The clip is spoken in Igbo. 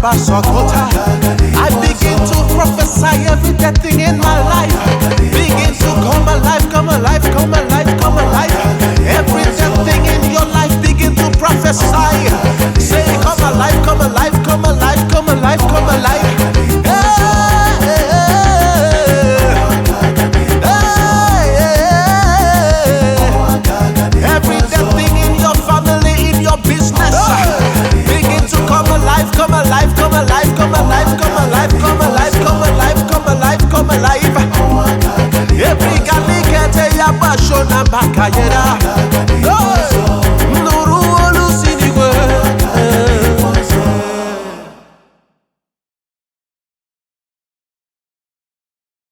I begin to prophesy every dead thing in my life. Begin to come alive, come alive, come alive, come alive. Every dead thing in your life, begin to prophesy. Say, come alive, come alive, come alive, come alive, come alive. Every dead thing in your family, in your business, begin to come alive, come alive, come alive, come alive, come alive, come alive, come alive, come alive, come alive. Every galikete ya basho na bakayera.